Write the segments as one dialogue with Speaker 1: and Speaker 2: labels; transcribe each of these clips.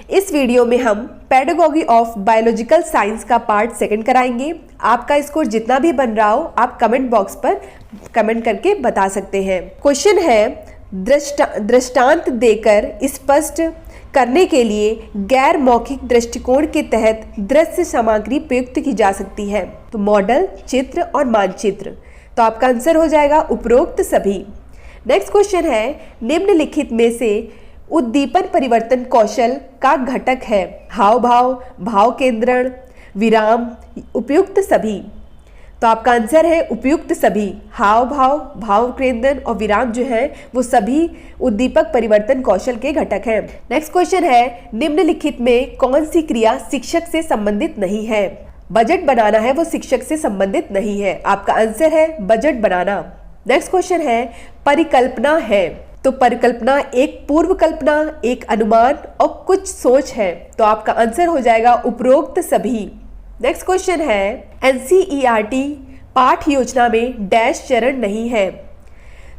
Speaker 1: इस वीडियो में हम पेडागॉजी ऑफ बायोलॉजिकल साइंस का पार्ट सेकंड कराएंगे। आपका स्कोर जितना भी बन रहा हो आप कमेंट बॉक्स पर कमेंट करके बता सकते हैं। क्वेश्चन है, दृष्टांत देकर स्पष्ट करने के लिए गैर मौखिक दृष्टिकोण के तहत दृश्य सामग्री प्रयुक्त की जा सकती है। तो मॉडल, चित्र और मानचित्र। तो आपका आंसर हो जाएगा उपरोक्त सभी। नेक्स्ट क्वेश्चन है, निम्नलिखित में से उद्दीपन परिवर्तन कौशल का घटक है हाव भाव, भाव केंद्रण, विराम, उपयुक्त सभी। तो आपका आंसर है उपयुक्त सभी। हाव भाव, भाव केंद्रण और विराम जो है वो सभी उद्दीपक परिवर्तन कौशल के घटक हैं। नेक्स्ट क्वेश्चन है, निम्नलिखित में कौन सी क्रिया शिक्षक से संबंधित नहीं है? बजट बनाना है वो शिक्षक से संबंधित नहीं है। आपका आंसर है बजट बनाना। नेक्स्ट क्वेश्चन है, परिकल्पना है। तो परिकल्पना एक पूर्व कल्पना, एक अनुमान और कुछ सोच है। तो आपका आंसर हो जाएगा उपरोक्त सभी। नेक्स्ट क्वेश्चन है, एनसीईआरटी पाठ योजना में डैश चरण नहीं है।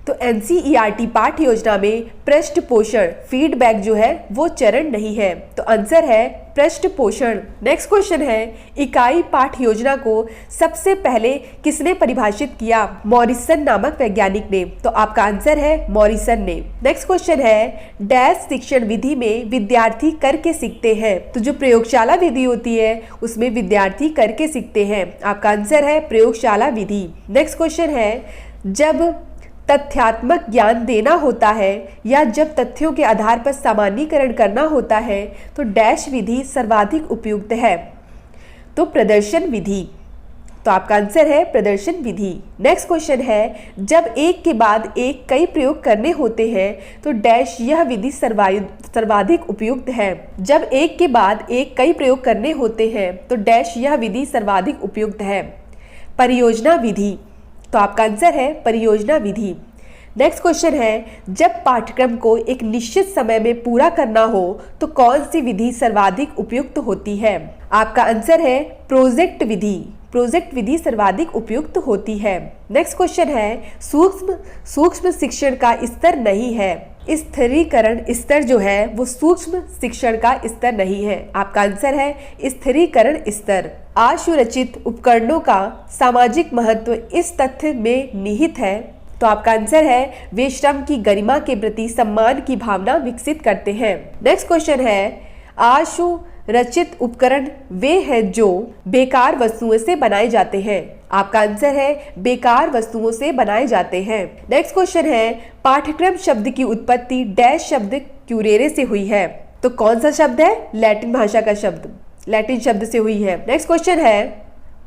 Speaker 1: तो एनसीईआरटी पाठ योजना में पृष्ठ पोषण, फीडबैक जो है वो चरण नहीं है। तो आंसर है पृष्ठ पोषण। नेक्स्ट क्वेश्चन है, इकाई पाठ योजना को सबसे पहले किसने परिभाषित किया? मॉरिसन नामक वैज्ञानिक ने। तो आपका आंसर है मॉरिसन ने। नेक्स्ट क्वेश्चन है, डैश शिक्षण विधि में विद्यार्थी करके सीखते हैं। तो जो प्रयोगशाला विधि होती है उसमें विद्यार्थी करके सीखते हैं। आपका आंसर है प्रयोगशाला विधि। नेक्स्ट क्वेश्चन है, जब तथ्यात्मक ज्ञान देना होता है या जब तथ्यों के आधार पर सामान्यीकरण करना होता है तो डैश विधि सर्वाधिक उपयुक्त है। तो प्रदर्शन विधि। तो आपका आंसर है प्रदर्शन विधि। नेक्स्ट क्वेश्चन है, जब एक के बाद एक कई प्रयोग करने होते हैं तो डैश यह विधि सर्वाधिक उपयुक्त है। जब एक के बाद एक कई प्रयोग करने होते हैं तो डैश यह विधि सर्वाधिक उपयुक्त है। परियोजना विधि। तो आपका आंसर है परियोजना विधि। नेक्स्ट क्वेश्चन है, जब पाठ्यक्रम को एक निश्चित समय में पूरा करना हो तो कौन सी विधि सर्वाधिक उपयुक्त होती है? आपका आंसर है प्रोजेक्ट विधि। प्रोजेक्ट विधि सर्वाधिक उपयुक्त होती है। नेक्स्ट क्वेश्चन है, सूक्ष्म शिक्षण का स्तर नहीं है। स्थिरीकरण स्तर जो है वो सूक्ष्म शिक्षण का स्तर नहीं है। आपका आंसर है स्थिरीकरण स्तर। आशुरचित उपकरणों का सामाजिक महत्व इस तथ्य में निहित है। तो आपका आंसर है वे श्रम की गरिमा के प्रति सम्मान की भावना विकसित करते हैं। नेक्स्ट क्वेश्चन है, आशुरचित उपकरण वे हैं जो बेकार वस्तुओं से बनाए जाते हैं। आपका आंसर है बेकार वस्तुओं से बनाए जाते हैं। नेक्स्ट क्वेश्चन है, पाठ्यक्रम शब्द की उत्पत्ति डैश शब्द क्यूरेरे से हुई है। तो कौन सा शब्द है? लैटिन भाषा का शब्द, लैटिन शब्द से हुई है। नेक्स्ट क्वेश्चन है,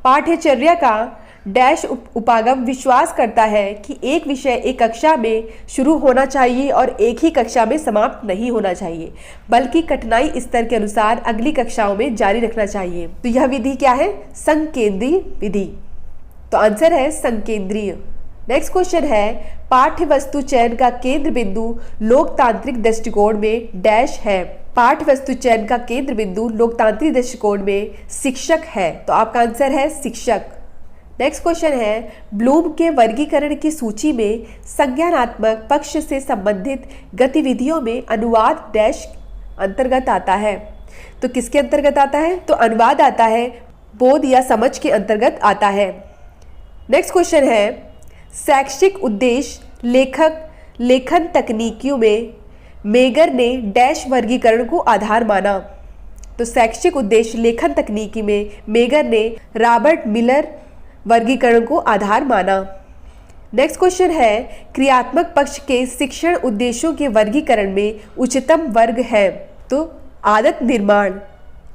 Speaker 1: पाठ्यचर्या का डैश उपागम विश्वास करता है कि एक विषय एक कक्षा में शुरू होना चाहिए और एक ही कक्षा में समाप्त नहीं होना चाहिए, बल्कि कठिनाई स्तर के अनुसार अगली कक्षाओं में जारी रखना चाहिए। तो यह विधि क्या है? संकेंद्रीय विधि। तो आंसर है संकेंद्रीय। नेक्स्ट क्वेश्चन है, पाठ्य वस्तु चयन का केंद्र बिंदु लोकतांत्रिक दृष्टिकोण में डैश है। पाठ्य वस्तु चयन का केंद्र बिंदु लोकतांत्रिक दृष्टिकोण में शिक्षक है। तो आपका आंसर है शिक्षक। नेक्स्ट क्वेश्चन है, ब्लूम के वर्गीकरण की सूची में संज्ञानात्मक पक्ष से संबंधित गतिविधियों में अनुवाद डैश अंतर्गत आता है। तो किसके अंतर्गत आता है? तो अनुवाद आता है बोध या समझ के अंतर्गत आता है। नेक्स्ट क्वेश्चन है, शैक्षिक उद्देश्य लेखन तकनीकियों में मेगर ने डैश वर्गीकरण को आधार माना। तो शैक्षिक उद्देश्य लेखन तकनीकी में मेगर ने रॉबर्ट मिलर वर्गीकरण को आधार माना। नेक्स्ट क्वेश्चन है, क्रियात्मक पक्ष के शिक्षण उद्देश्यों के वर्गीकरण में उच्चतम वर्ग है। तो आदत निर्माण।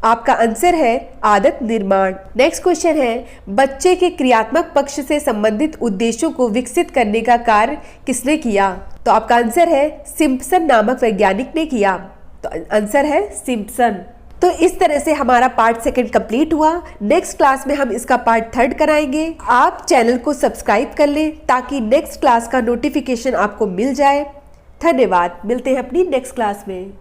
Speaker 1: आपका आंसर है आदत निर्माण। नेक्स्ट क्वेश्चन है, बच्चे के क्रियात्मक पक्ष से संबंधित उद्देश्यों को विकसित करने का कार्य किसने किया? तो आपका आंसर है सिम्पसन नामक वैज्ञानिक ने किया। तो आंसर है सिम्पसन। तो इस तरह से हमारा पार्ट सेकंड कंप्लीट हुआ। नेक्स्ट क्लास में हम इसका पार्ट थर्ड कराएंगे। आप चैनल को सब्सक्राइब कर लें ताकि नेक्स्ट क्लास का नोटिफिकेशन आपको मिल जाए। धन्यवाद। मिलते हैं अपनी नेक्स्ट क्लास में।